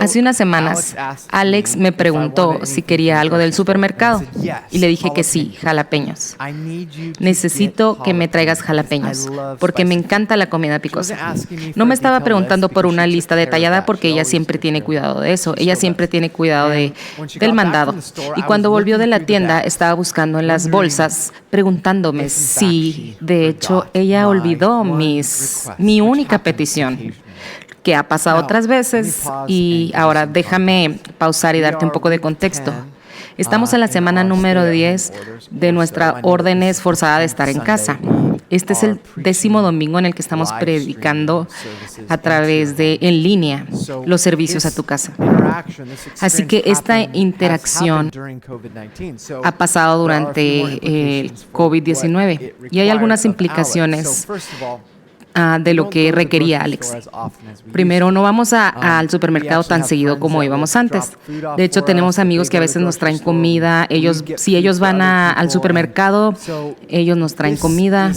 Hace unas semanas, Alex me preguntó si quería algo del supermercado y le dije que sí, jalapeños. Necesito que me traigas jalapeños porque me encanta la comida picosa. No me estaba preguntando por una lista detallada porque ella siempre tiene cuidado de eso. Ella siempre tiene cuidado del mandado. Y cuando volvió de la tienda, estaba buscando en las bolsas, preguntándome si, de hecho, ella olvidó mi única petición, que ha pasado otras veces. Y ahora déjame pausar y darte un poco de contexto. Estamos en la semana número 10 de nuestra orden forzada de estar en casa. Este es el 10º domingo en el que estamos predicando a través de en línea los servicios a tu casa. Así que esta interacción ha pasado durante el COVID-19 y hay algunas implicaciones de lo que requería Alex. Primero, no vamos al supermercado tan seguido como íbamos antes. De hecho, tenemos amigos que a veces nos traen comida. Si ellos van al supermercado, ellos nos traen comida.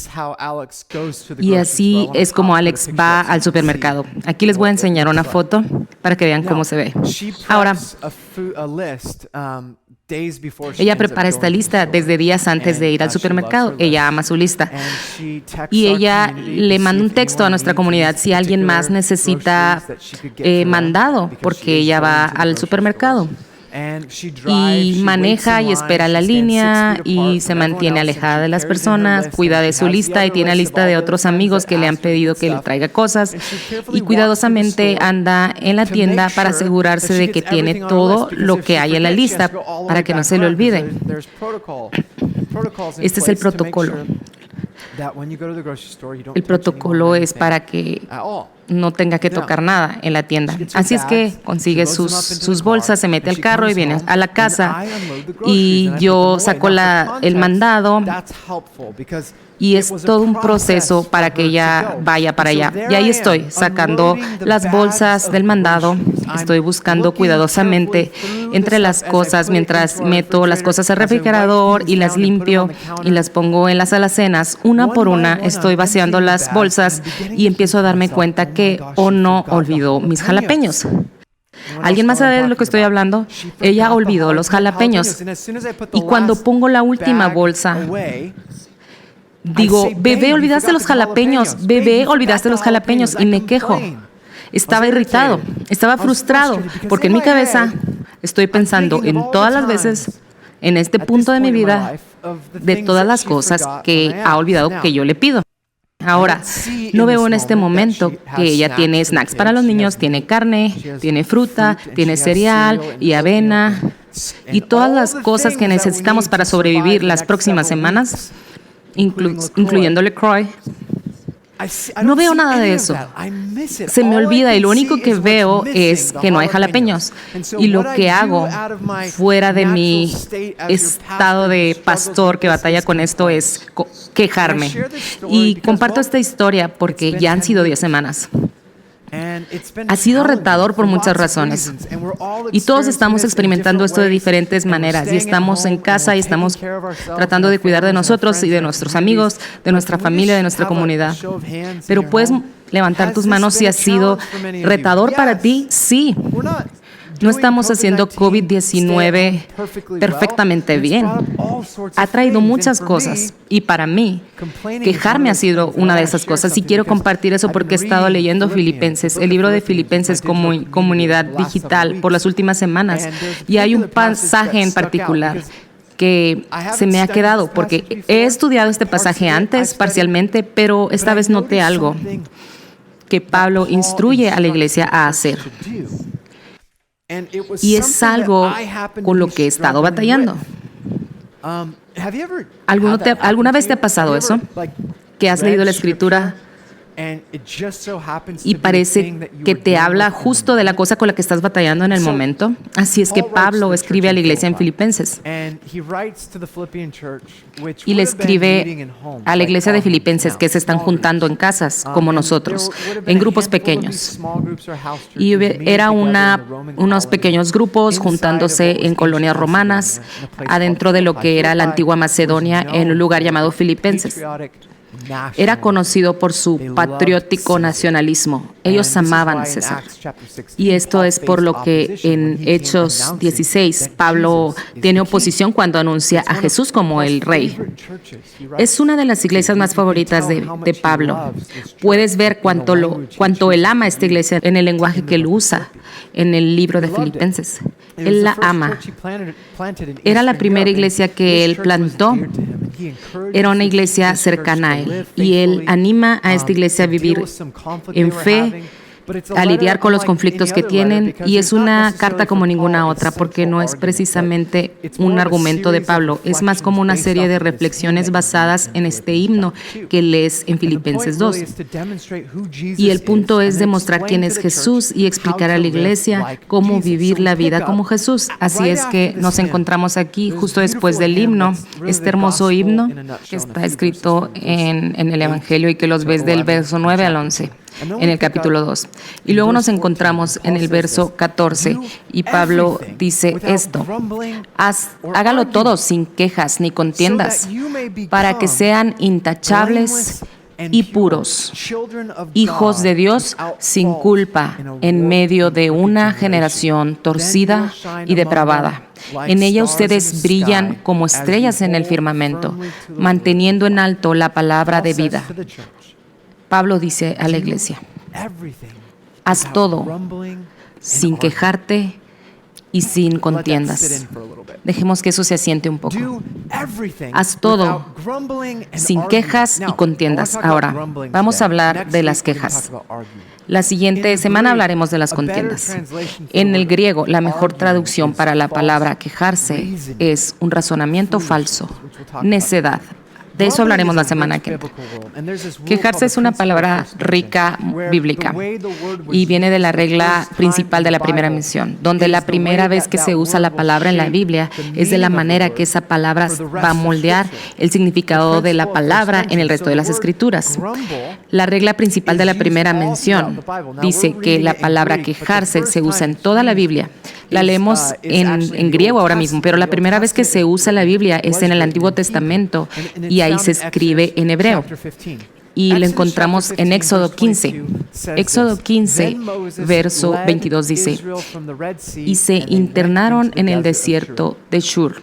Y así es como Alex va al supermercado. Aquí les voy a enseñar una foto para que vean cómo se ve. Ahora, ella prepara esta lista desde días antes de ir al supermercado. Ella ama su lista. Y ella le manda un texto a nuestra comunidad si alguien más necesita mandado, porque ella va al supermercado. Y maneja y espera la línea y se mantiene alejada de las personas, cuida de su lista y tiene la lista de otros amigos que le han pedido que le traiga cosas y cuidadosamente anda en la tienda para asegurarse de que tiene todo lo que hay en la lista para que no se le olvide. Este es el protocolo. El protocolo es para que no tenga que tocar nada en la tienda. Así es que consigue sus bolsas, se mete al carro y viene a la casa. Y yo saco el mandado. Y es todo un proceso para que ella vaya para allá. Y ahí estoy, sacando las bolsas del mandado. Estoy buscando cuidadosamente entre las cosas, mientras meto las cosas al refrigerador y las limpio y las pongo en las alacenas. Una por una estoy vaciando las bolsas y empiezo a darme cuenta que no olvidó mis jalapeños. ¿Alguien más sabe de lo que estoy hablando? Ella olvidó los jalapeños. Y cuando pongo la última bolsa, digo, bebé, olvidaste los jalapeños, bebé, olvidaste los jalapeños, y me quejo. Estaba irritado, estaba frustrado, porque en mi cabeza estoy pensando en todas las veces, en este punto de mi vida, de todas las cosas que ha olvidado que yo le pido. Ahora, no veo en este momento que ella tiene snacks para los niños, tiene carne, tiene fruta, tiene cereal y avena, y todas las cosas que necesitamos para sobrevivir las próximas semanas, incluyendo LaCroix. No veo nada de eso. Se me olvida y lo único que veo es que no hay jalapeños. Y lo que hago fuera de mi estado de pastor que batalla con esto es quejarme. Y comparto esta historia porque ya han sido 10 semanas. Ha sido retador por muchas razones y todos estamos experimentando esto de diferentes maneras y estamos en casa y estamos tratando de cuidar de nosotros y de nuestros amigos, de nuestra familia, de nuestra comunidad. Pero puedes levantar tus manos si ha sido retador para ti. Sí. No estamos haciendo COVID-19 perfectamente bien. Ha traído muchas cosas y para mí, quejarme ha sido una de esas cosas y quiero compartir eso porque he estado leyendo Filipenses, el libro de Filipenses como comunidad digital por las últimas semanas y hay un pasaje en particular que se me ha quedado porque he estudiado este pasaje antes parcialmente, pero esta vez noté algo que Pablo instruye a la iglesia a hacer. Y es algo con lo que he estado batallando. ¿Alguna vez te ha pasado eso? ¿Que has leído la Escritura y parece que te habla justo de la cosa con la que estás batallando en el momento? Así es que Pablo escribe a la iglesia en Filipenses. Y le escribe a la iglesia de Filipenses que se están juntando en casas, como nosotros, en grupos pequeños. Y era unos pequeños grupos juntándose en colonias romanas, adentro de lo que era la antigua Macedonia, en un lugar llamado Filipenses. Era conocido por su patriótico nacionalismo. Ellos amaban a César. Y esto es por lo que en Hechos 16, Pablo tiene oposición cuando anuncia a Jesús como el rey. Es una de las iglesias más favoritas de Pablo. Puedes ver cuánto él ama a esta iglesia en el lenguaje que él usa en el libro de Filipenses. Él la ama. Era la primera iglesia que él plantó. Era una iglesia cercana a él. Y él anima a esta iglesia a vivir en fe, a lidiar con los conflictos que tienen, y es una carta como ninguna otra, porque no es precisamente un argumento de Pablo, es más como una serie de reflexiones basadas en este himno que lees en Filipenses 2. Y el punto es demostrar quién es Jesús y explicar a la iglesia cómo vivir la vida como Jesús. Así es que nos encontramos aquí justo después del himno, este hermoso himno que está escrito en el Evangelio y que los ves del verso 9 al 11. En el capítulo 2. Y luego nos encontramos en el verso 14 y Pablo dice esto: hágalo todo sin quejas ni contiendas, para que sean intachables y puros, hijos de Dios sin culpa en medio de una generación torcida y depravada. En ella ustedes brillan como estrellas en el firmamento, manteniendo en alto la palabra de vida. Pablo dice a la iglesia: haz todo sin quejarte y sin contiendas. Dejemos que eso se asiente un poco. Haz todo sin quejas y contiendas. Ahora, vamos a hablar de las quejas. La siguiente semana hablaremos de las contiendas. En el griego, la mejor traducción para la palabra quejarse es un razonamiento falso, necedad. De eso hablaremos la semana que viene. Quejarse es una palabra rica bíblica y viene de la regla principal de la primera mención, donde la primera vez que se usa la palabra en la Biblia es de la manera que esa palabra va a moldear el significado de la palabra en el resto de las escrituras. La regla principal de la primera mención dice que la palabra quejarse se usa en toda la Biblia. La leemos en griego ahora mismo, pero la primera vez que se usa la Biblia es en el Antiguo Testamento y ahí se escribe en hebreo. Y lo encontramos en Éxodo 15. Éxodo 15, verso 22 dice: y se internaron en el desierto de Shur.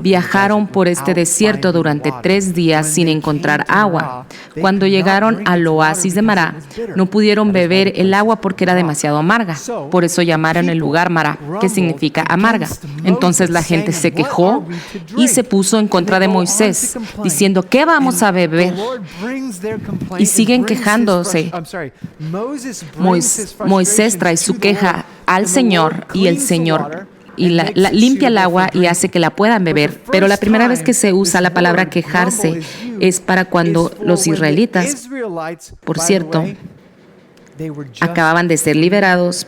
Viajaron por este desierto durante 3 días sin encontrar agua. Cuando llegaron al oasis de Mará, no pudieron beber el agua porque era demasiado amarga. Por eso llamaron el lugar Mará, que significa amarga. Entonces la gente se quejó y se puso en contra de Moisés, diciendo: ¿qué vamos a beber? Y siguen quejándose. Moisés trae su queja al Señor y el Señor limpia el agua y hace que la puedan beber. Pero la primera vez que se usa la palabra quejarse es para cuando los israelitas, por cierto, acababan de ser liberados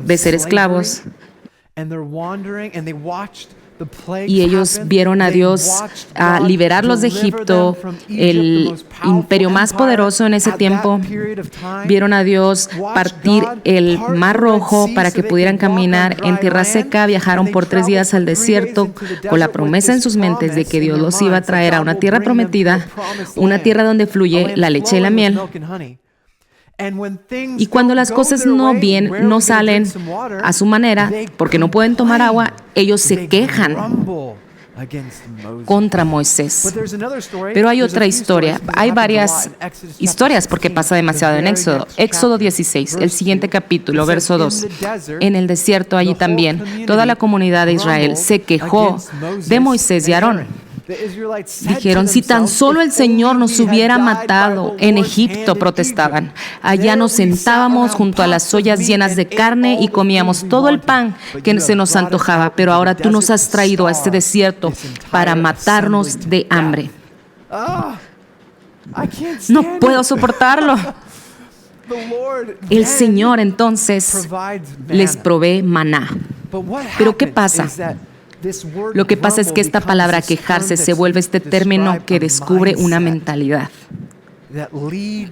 de ser esclavos. Y ellos vieron a Dios liberarlos de Egipto, el imperio más poderoso en ese tiempo. Vieron a Dios partir el Mar Rojo para que pudieran caminar en tierra seca. Viajaron por 3 días al desierto con la promesa en sus mentes de que Dios los iba a traer a una tierra prometida, una tierra donde fluye la leche y la miel. Y cuando las cosas no salen a su manera, porque no pueden tomar agua, ellos se quejan contra Moisés. Pero hay otra historia. Hay varias historias porque pasa demasiado en Éxodo. Éxodo 16, el siguiente capítulo, verso 2. En el desierto, allí también, toda la comunidad de Israel se quejó de Moisés y Aarón. Dijeron: si tan solo el Señor nos hubiera matado en Egipto, protestaban. Allá nos sentábamos junto a las ollas llenas de carne y comíamos todo el pan que se nos antojaba, pero ahora tú nos has traído a este desierto para matarnos de hambre. No puedo soportarlo. El Señor entonces les provee maná. Pero ¿qué pasa? Lo que pasa es que esta palabra quejarse se vuelve este término que descubre una mentalidad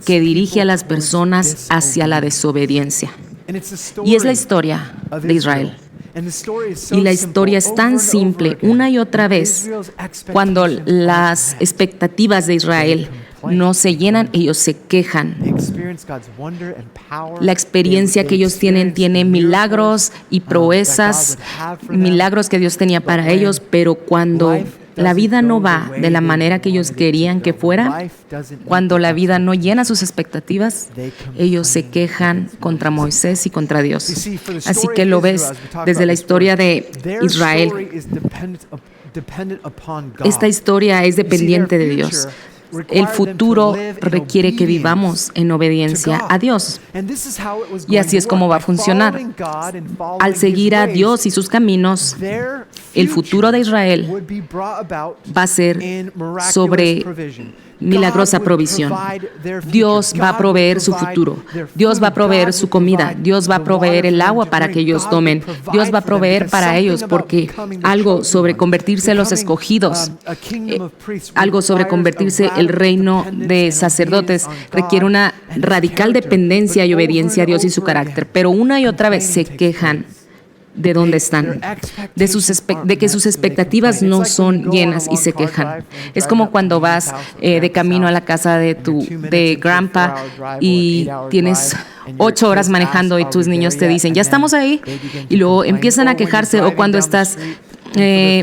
que dirige a las personas hacia la desobediencia. Y es la historia de Israel. Y la historia es tan simple una y otra vez. Cuando las expectativas de Israel no se llenan, ellos se quejan. La experiencia que ellos tiene milagros y proezas, milagros que Dios tenía para ellos, pero cuando la vida no va de la manera que ellos querían que fuera, cuando la vida no llena sus expectativas, ellos se quejan contra Moisés y contra Dios. Así que lo ves desde la historia de Israel. Esta historia es dependiente de Dios. El futuro requiere que vivamos en obediencia a Dios. Y así es como va a funcionar. Al seguir a Dios y sus caminos, el futuro de Israel va a ser sobre milagrosa provisión. Dios va a proveer su futuro. Dios va a proveer su comida. Dios va a proveer el agua para que ellos tomen. Dios va a proveer para ellos, porque algo sobre convertirse en los escogidos, algo sobre convertirse el reino de sacerdotes requiere una radical dependencia y obediencia a Dios y su carácter. Pero una y otra vez se quejan de dónde están, de que sus expectativas no son llenas y se quejan. Es como cuando vas de camino a la casa de grandpa y tienes 8 horas manejando y tus niños te dicen, ya estamos ahí, y luego empiezan a quejarse, o cuando estás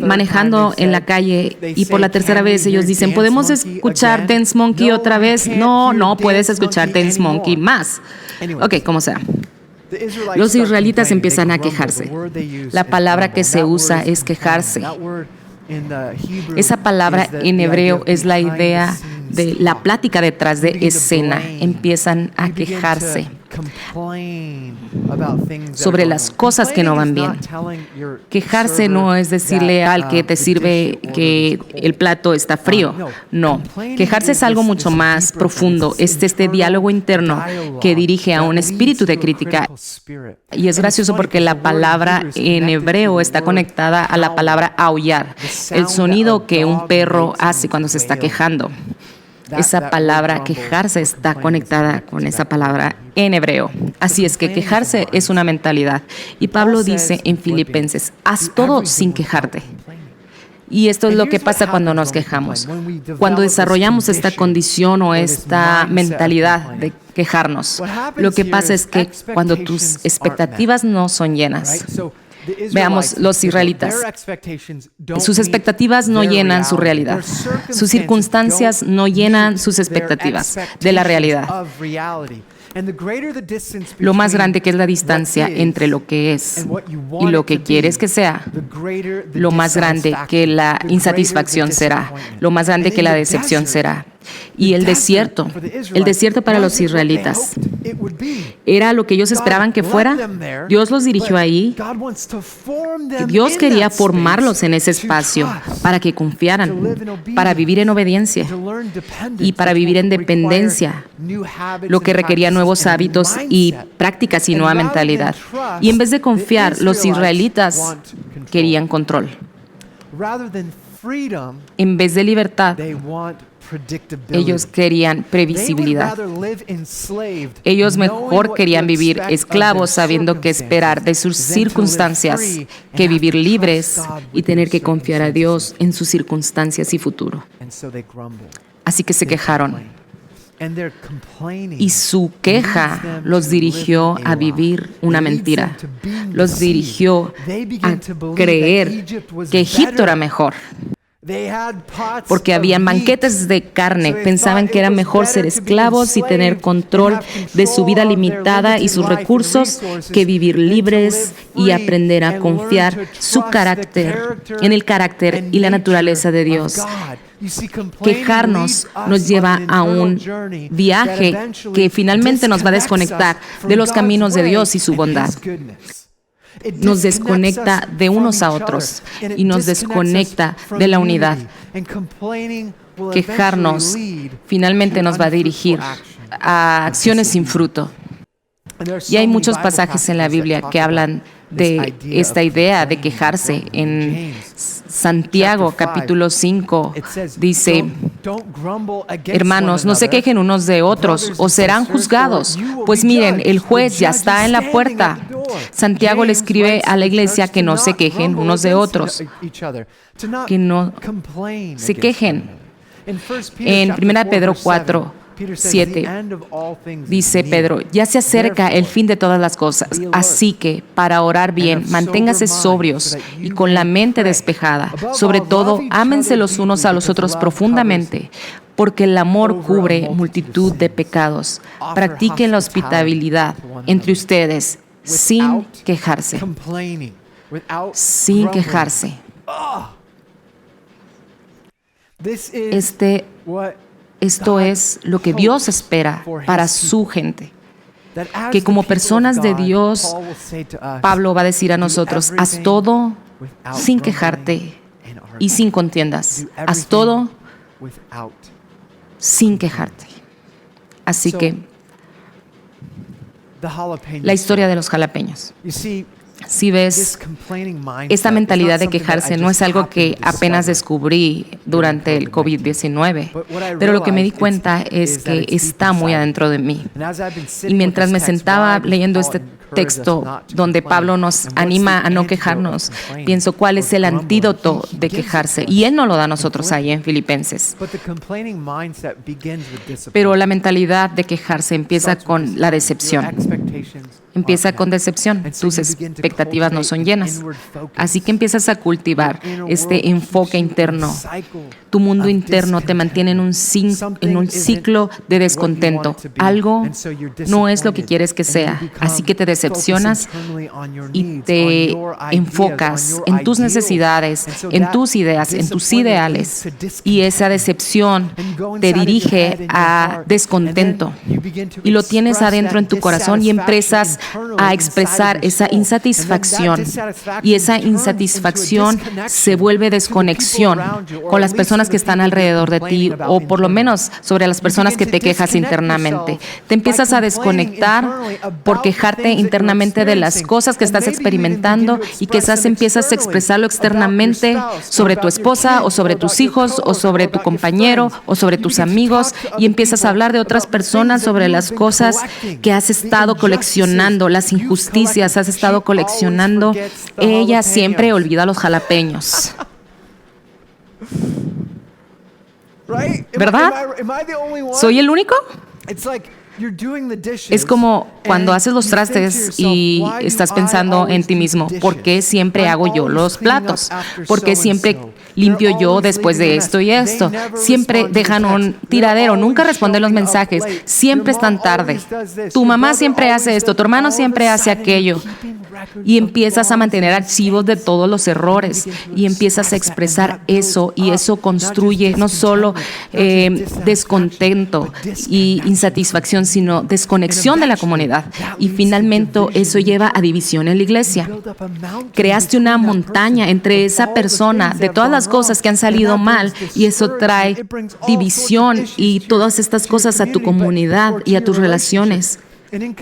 manejando en la calle y por la tercera vez ellos dicen, ¿podemos escuchar Dance Monkey otra vez? No puedes escuchar Dance Monkey más. Ok, como sea. Los israelitas empiezan a quejarse. La palabra que se usa es quejarse. Esa palabra en hebreo es la idea de la plática detrás de escena. Empiezan a quejarse sobre las cosas que no van bien. Quejarse no es decirle al que te sirve que el plato está frío. No. Quejarse es algo mucho más profundo. Es este diálogo interno que dirige a un espíritu de crítica. Y es gracioso porque la palabra en hebreo está conectada a la palabra aullar, el sonido que un perro hace cuando se está quejando. Esa palabra quejarse está conectada con esa palabra en hebreo. Así es que quejarse es una mentalidad. Y Pablo dice en Filipenses, haz todo sin quejarte. Y esto es lo que pasa cuando nos quejamos. Cuando desarrollamos esta condición o esta mentalidad de quejarnos, lo que pasa es que cuando tus expectativas no son llenas, veamos los israelitas. Sus expectativas no llenan su realidad. Sus circunstancias no llenan sus expectativas de la realidad. Lo más grande que es la distancia entre lo que es y lo que quieres que sea, lo más grande que la insatisfacción será, lo más grande que la decepción será. Y el desierto para los israelitas era lo que ellos esperaban que fuera. Dios los dirigió ahí. Dios quería formarlos en ese espacio para que confiaran, para vivir en obediencia y para vivir en dependencia, lo que requería nuevos hábitos y prácticas y nueva mentalidad. Y en vez de confiar, los israelitas querían control. En vez de libertad, ellos querían previsibilidad. Ellos mejor querían vivir esclavos sabiendo qué esperar de sus circunstancias que vivir libres y tener que confiar a Dios en sus circunstancias y futuro. Así que se quejaron. Y su queja los dirigió a vivir una mentira. Los dirigió a creer que Egipto era mejor. Porque habían banquetes de carne. Pensaban que era mejor ser esclavos y tener control de su vida limitada y sus recursos que vivir libres y aprender a confiar en el carácter y la naturaleza de Dios. Quejarnos nos lleva a un viaje que finalmente nos va a desconectar de los caminos de Dios y su bondad. Nos desconecta de unos a otros y nos desconecta de la unidad. Quejarnos finalmente nos va a dirigir a acciones sin fruto. Y hay muchos pasajes en la Biblia que hablan de esta idea de quejarse. En Santiago capítulo 5 dice: hermanos, no se quejen unos de otros o serán juzgados, pues miren, el juez ya está en la puerta. Santiago le escribe a la iglesia que no se quejen unos de otros, que no se quejen. En 1 Pedro 4:7 dice Pedro: ya se acerca el fin de todas las cosas, así que para orar bien, manténgase sobrios y con la mente despejada. Sobre todo, ámense los unos a los otros profundamente, porque el amor cubre multitud de pecados. Practiquen la hospitalidad entre ustedes sin quejarse. Sin quejarse. Esto es lo que Dios espera para su gente. Que como personas de Dios, Pablo va a decir a nosotros: haz todo sin quejarte y sin contiendas. Haz todo sin quejarte. Así que la historia de los jalapeños. Si ves, esta mentalidad de quejarse no es algo que apenas descubrí durante el COVID-19, pero lo que me di cuenta es que está muy adentro de mí. Y mientras me sentaba leyendo este texto donde Pablo nos anima a no quejarnos, pienso cuál es el antídoto de quejarse. Y Él nos lo da a nosotros ahí en Filipenses. Pero la mentalidad de quejarse empieza con la decepción. Empieza con decepción. Tus expectativas no son llenas. Así que empiezas a cultivar este enfoque interno. Tu mundo interno te mantiene en un ciclo de descontento. Algo no es lo que quieres que sea. Así que te decepcionas y te enfocas en tus necesidades, en tus ideas, en tus ideales. Y esa decepción te dirige a descontento. Y lo tienes adentro en tu corazón y empiezas a expresar esa insatisfacción. Y esa insatisfacción se vuelve desconexión con las personas que están alrededor de ti, o por lo menos sobre las personas que te quejas internamente. Te empiezas a desconectar por quejarte internamente de las cosas que estás experimentando, y quizás empiezas a expresarlo externamente sobre tu esposa o sobre tus hijos o sobre tu compañero o sobre tus amigos, y empiezas a hablar de otras personas sobre las cosas que has estado coleccionando, las injusticias has estado coleccionando. Ella siempre olvida los jalapeños. ¿Verdad? ¿Soy el único? Es como cuando haces los trastes y estás pensando en ti mismo: ¿por qué siempre hago yo los platos? ¿Por qué siempre limpio yo después de esto y esto? Siempre dejan un tiradero, nunca responden los mensajes, siempre están tarde. Tu mamá siempre hace esto, tu hermano siempre hace aquello. Y empiezas a mantener archivos de todos los errores y empiezas a expresar eso, y eso construye no solo descontento y insatisfacción, sino desconexión de la comunidad. Y finalmente eso lleva a división en la iglesia. Creaste una montaña entre esa persona de todas las cosas que han salido mal, y eso trae división y todas estas cosas a tu comunidad y a tus relaciones.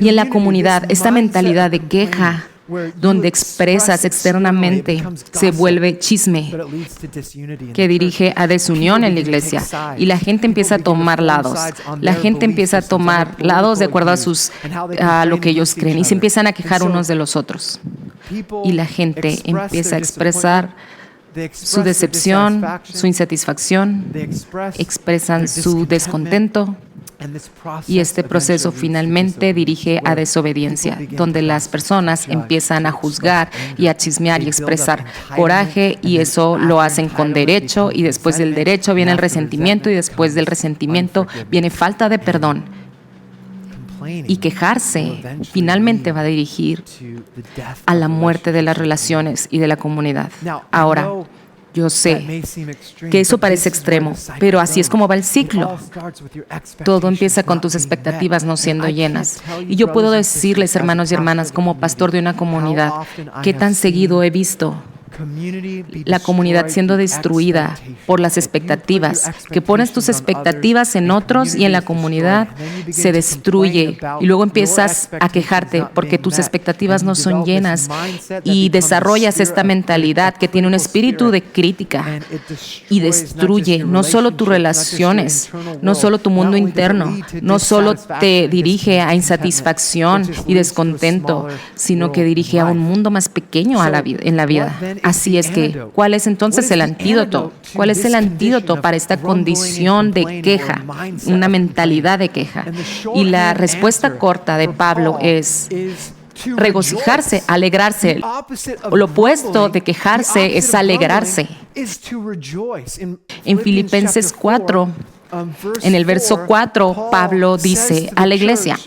Y en la comunidad, esta mentalidad de queja, donde expresas externamente, se vuelve chisme que dirige a desunión en la iglesia, y la gente empieza a tomar lados. La gente empieza a tomar lados de acuerdo a lo que ellos creen, y se empiezan a quejar unos de los otros. Y la gente empieza a expresar su decepción, su insatisfacción, expresan su descontento. Y este proceso finalmente dirige a desobediencia, donde las personas empiezan a juzgar y a chismear y expresar coraje, y eso lo hacen con derecho, y después del derecho viene el resentimiento, y después del resentimiento viene falta de perdón. Y quejarse finalmente va a dirigir a la muerte de las relaciones y de la comunidad. Ahora, yo sé que eso parece extremo, pero así es como va el ciclo. Todo empieza con tus expectativas no siendo llenas. Y yo puedo decirles, hermanos y hermanas, como pastor de una comunidad, qué tan seguido he visto la comunidad siendo destruida por las expectativas, que pones tus expectativas en otros y en la comunidad se destruye y luego empiezas a quejarte porque tus expectativas no son llenas y desarrollas esta mentalidad que tiene un espíritu de crítica y destruye no solo tus relaciones, no solo tu mundo interno, no solo te dirige a insatisfacción y descontento, sino que dirige a un mundo más pequeño en la vida. Así es que, ¿cuál es entonces el antídoto? ¿Cuál es el antídoto para esta condición de queja, una mentalidad de queja? Y la respuesta corta de Pablo es regocijarse, alegrarse. Lo opuesto de quejarse es alegrarse. En Filipenses 4, en el verso 4, Pablo dice a la iglesia: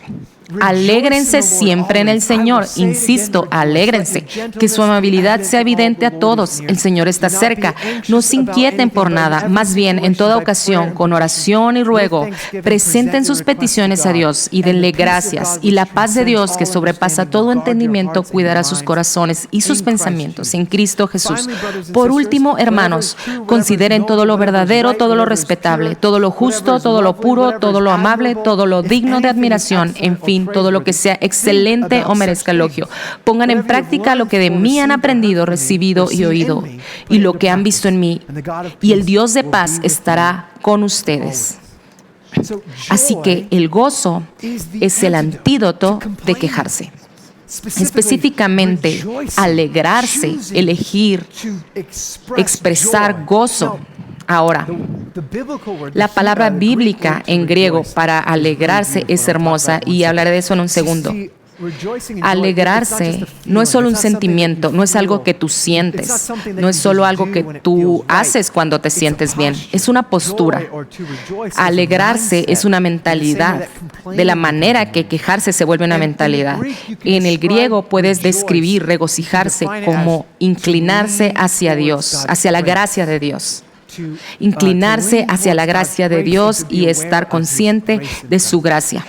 alégrense siempre en el Señor. Insisto, alégrense. Que su amabilidad sea evidente a todos. El Señor está cerca. No se inquieten por nada. Más bien, en toda ocasión, con oración y ruego, presenten sus peticiones a Dios y denle gracias. Y la paz de Dios, que sobrepasa todo entendimiento, cuidará sus corazones y sus pensamientos en Cristo Jesús. Por último, hermanos, consideren todo lo verdadero, todo lo respetable, todo lo justo, todo lo puro, todo lo amable, todo lo digno de admiración, en fin, todo lo que sea excelente o merezca elogio. Pongan en práctica lo que de mí han aprendido, recibido y oído, y lo que han visto en mí, y el Dios de paz estará con ustedes. Así que el gozo es el antídoto de quejarse. Específicamente, alegrarse, elegir, expresar gozo. Ahora, la palabra bíblica en griego para alegrarse es hermosa y hablaré de eso en un segundo. Alegrarse no es solo un sentimiento, no es algo que tú sientes, no es solo algo que tú haces cuando te sientes bien, es una postura. Alegrarse es una mentalidad, de la manera que quejarse se vuelve una mentalidad. En el griego puedes describir regocijarse como inclinarse hacia Dios, hacia la gracia de Dios. Inclinarse hacia la gracia de Dios y estar consciente de su gracia.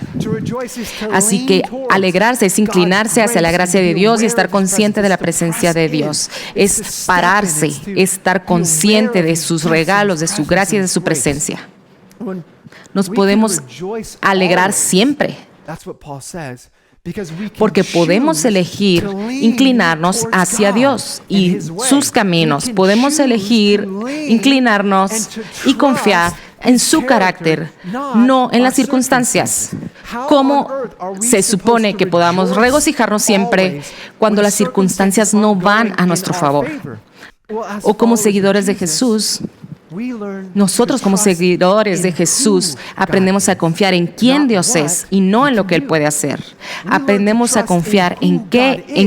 Así que alegrarse es inclinarse hacia la gracia de Dios y estar consciente de la presencia de Dios. Es pararse, estar consciente de sus regalos, de su gracia y de su presencia. Nos podemos alegrar siempre, porque podemos elegir inclinarnos hacia Dios y sus caminos. Podemos elegir inclinarnos y confiar en su carácter, no en las circunstancias. ¿Cómo se supone que podamos regocijarnos siempre cuando las circunstancias no van a nuestro favor? O como seguidores de Jesús, nosotros como seguidores de Jesús aprendemos a confiar en quién Dios es y no en lo que Él puede hacer. Aprendemos a confiar en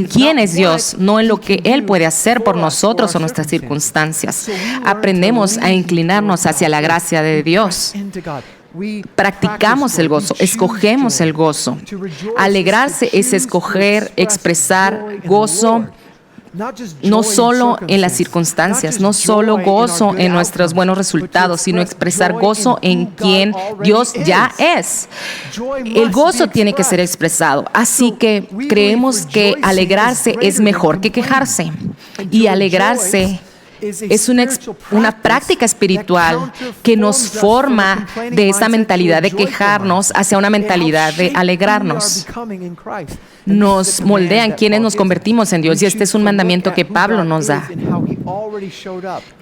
quién es Dios, no en lo que Él puede hacer por nosotros o nuestras circunstancias. Aprendemos a inclinarnos hacia la gracia de Dios. Practicamos el gozo, escogemos el gozo. Alegrarse es escoger, expresar gozo. No solo en las circunstancias, no solo gozo en nuestros buenos resultados, sino expresar gozo en quien Dios ya es. El gozo tiene que ser expresado. Así que creemos que alegrarse es mejor que quejarse. Y alegrarse es una práctica espiritual que nos forma de esa mentalidad de quejarnos hacia una mentalidad de alegrarnos. Nos moldea en quienes nos convertimos en Dios, y este es un mandamiento que Pablo nos da.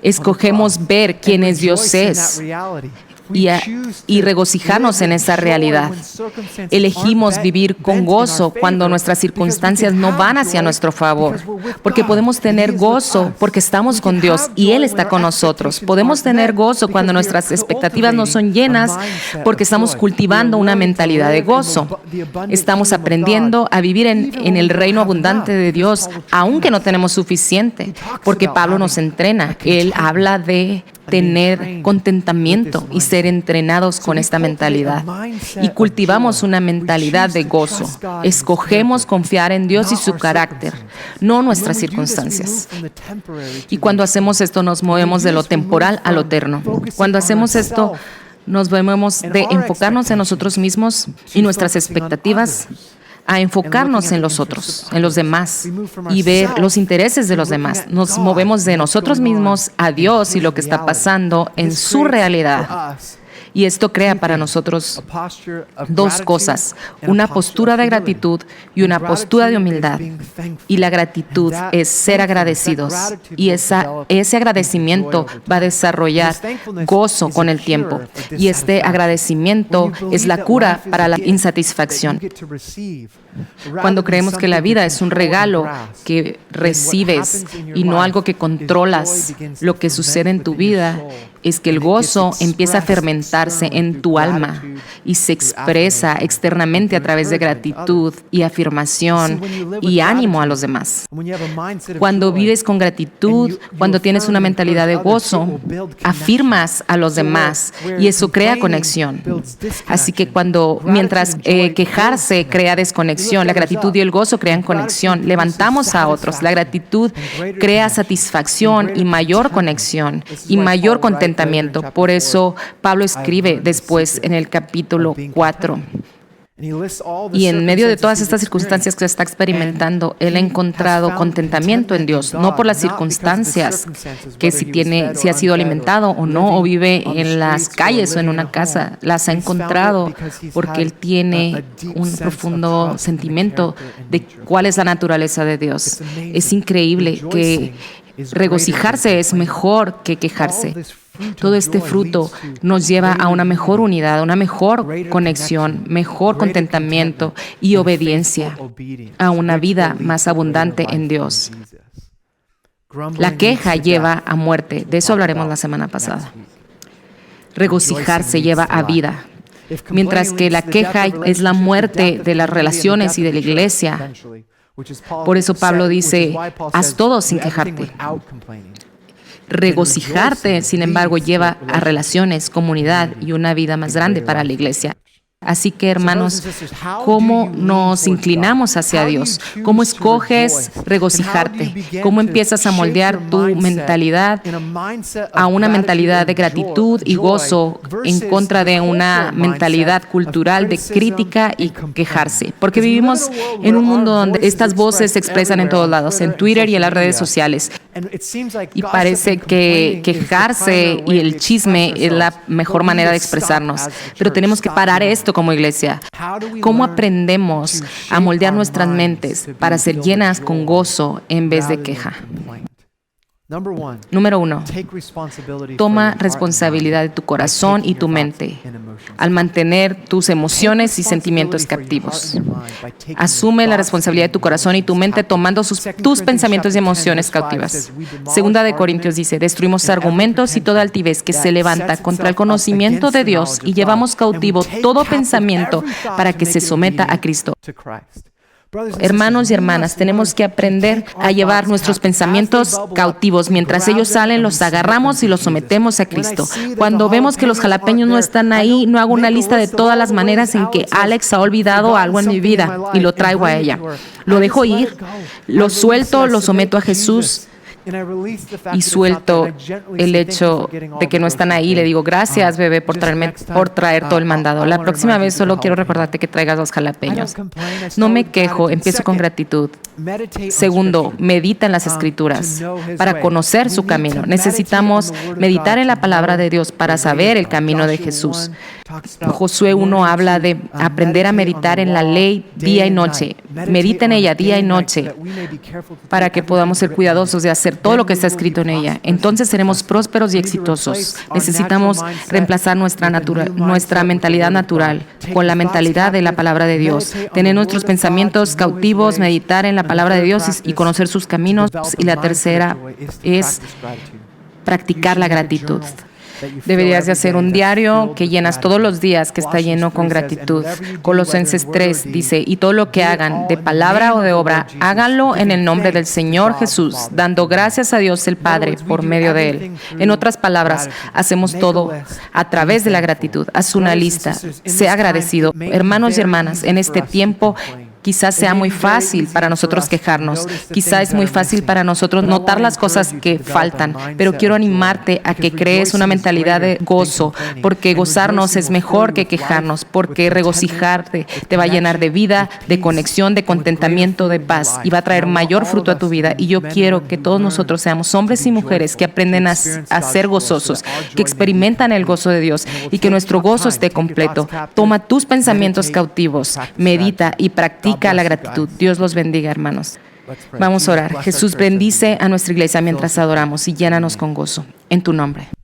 Escogemos ver quién es Dios es y regocijarnos en esa realidad. Elegimos vivir con gozo cuando nuestras circunstancias no van hacia nuestro favor, porque podemos tener gozo porque estamos con Dios y Él está con nosotros. Podemos tener gozo cuando nuestras expectativas no son llenas porque estamos cultivando una mentalidad de gozo. Estamos aprendiendo a vivir en el reino abundante de Dios, aunque no tenemos suficiente, porque Pablo nos entrena. Él habla de tener contentamiento y ser entrenados con esta mentalidad. Y cultivamos una mentalidad de gozo. Escogemos confiar en Dios y su carácter, no nuestras circunstancias. Y cuando hacemos esto, nos movemos de lo temporal a lo eterno. Cuando hacemos esto, nos movemos de enfocarnos en nosotros mismos y nuestras expectativas a enfocarnos en los otros, en los demás, y ver los intereses de los demás. Nos movemos de nosotros mismos a Dios y lo que está pasando en su realidad. Y esto crea para nosotros dos cosas, una postura de gratitud y una postura de humildad. Y la gratitud es ser agradecidos. Y ese agradecimiento va a desarrollar gozo con el tiempo. Y este agradecimiento es la cura para la insatisfacción. Cuando creemos que la vida es un regalo que recibes y no algo que controlas, lo que sucede en tu vida es que el gozo empieza a fermentarse en tu alma y se expresa externamente a través de gratitud y afirmación y ánimo a los demás. Cuando vives con gratitud, cuando tienes una mentalidad de gozo, afirmas a los demás y eso crea conexión. Así que mientras quejarse crea desconexión, la gratitud y el gozo crean conexión. Levantamos a otros. La gratitud crea satisfacción y mayor conexión y mayor contentamiento. Por eso Pablo escribe después en el capítulo 4. Y en medio de todas estas circunstancias que está experimentando, él ha encontrado contentamiento en Dios, no por las circunstancias, que si ha sido alimentado o no, o vive en las calles o en una casa, las ha encontrado porque él tiene un profundo sentimiento de cuál es la naturaleza de Dios. Es increíble que regocijarse es mejor que quejarse. Todo este fruto nos lleva a una mejor unidad, a una mejor conexión, mejor contentamiento y obediencia, a una vida más abundante en Dios. La queja lleva a muerte, de eso hablaremos la semana pasada. Regocijarse lleva a vida, mientras que la queja es la muerte de las relaciones y de la iglesia. Por eso Pablo dice, haz todo sin quejarte. Regocijarte, sin embargo, lleva a relaciones, comunidad y una vida más grande para la iglesia. Así que, hermanos, ¿cómo nos inclinamos hacia Dios? ¿Cómo escoges regocijarte? ¿Cómo empiezas a moldear tu mentalidad a una mentalidad de gratitud y gozo en contra de una mentalidad cultural de crítica y quejarse? Porque vivimos en un mundo donde estas voces se expresan en todos lados, en Twitter y en las redes sociales. Y parece que quejarse y el chisme es la mejor manera de expresarnos. Pero tenemos que parar esto como iglesia. ¿Cómo aprendemos a moldear nuestras mentes para ser llenas con gozo en vez de queja? Número 1. Toma responsabilidad de tu corazón y tu mente al mantener tus emociones y sentimientos captivos. Asume la responsabilidad de tu corazón y tu mente tomando tus pensamientos y emociones cautivas. Segunda de Corintios dice, destruimos argumentos y toda altivez que se levanta contra el conocimiento de Dios y llevamos cautivo todo pensamiento para que se someta a Cristo. Hermanos y hermanas, tenemos que aprender a llevar nuestros pensamientos cautivos. Mientras ellos salen, los agarramos y los sometemos a Cristo. Cuando vemos que los jalapeños no están ahí, no hago una lista de todas las maneras en que Alex ha olvidado algo en mi vida y lo traigo a ella. Lo dejo ir, lo suelto, lo someto a Jesús y suelto el hecho de que no están ahí. Le digo, gracias, bebé, por traer todo el mandado. La próxima vez solo quiero recordarte que traigas los jalapeños. No me quejo, empiezo con gratitud. Segundo, medita en las Escrituras para conocer su camino. Necesitamos meditar en la palabra de Dios para saber el camino de Jesús. Josué 1 habla de aprender a meditar en la ley día y noche. Medita en ella día y noche para que podamos ser cuidadosos de hacer todo lo que está escrito en ella. Entonces seremos prósperos y exitosos. Necesitamos reemplazar nuestra mentalidad natural con la mentalidad de la palabra de Dios. Tener nuestros pensamientos cautivos, meditar en la palabra de Dios y conocer sus caminos. Y la tercera es practicar la gratitud. Deberías de hacer un diario que llenas todos los días, que está lleno con gratitud. Colosenses 3 dice, y todo lo que hagan, de palabra o de obra, háganlo en el nombre del Señor Jesús, dando gracias a Dios el Padre por medio de Él. En otras palabras, hacemos todo a través de la gratitud. Haz una lista, sea agradecido. Hermanos y hermanas, en este tiempo Quizás sea muy fácil para nosotros quejarnos, quizás es muy fácil para nosotros notar las cosas que faltan, pero quiero animarte a que crees una mentalidad de gozo, porque gozarnos es mejor que quejarnos, porque regocijarte te va a llenar de vida, de conexión, de contentamiento, de paz, y va a traer mayor fruto a tu vida. Y yo quiero que todos nosotros seamos hombres y mujeres que aprenden a ser gozosos, que experimentan el gozo de Dios y que nuestro gozo esté completo. Toma tus pensamientos cautivos, medita y practica la gratitud. Dios los bendiga, hermanos. Vamos a orar. Jesús, bendice a nuestra iglesia mientras adoramos y llénanos con gozo. En tu nombre.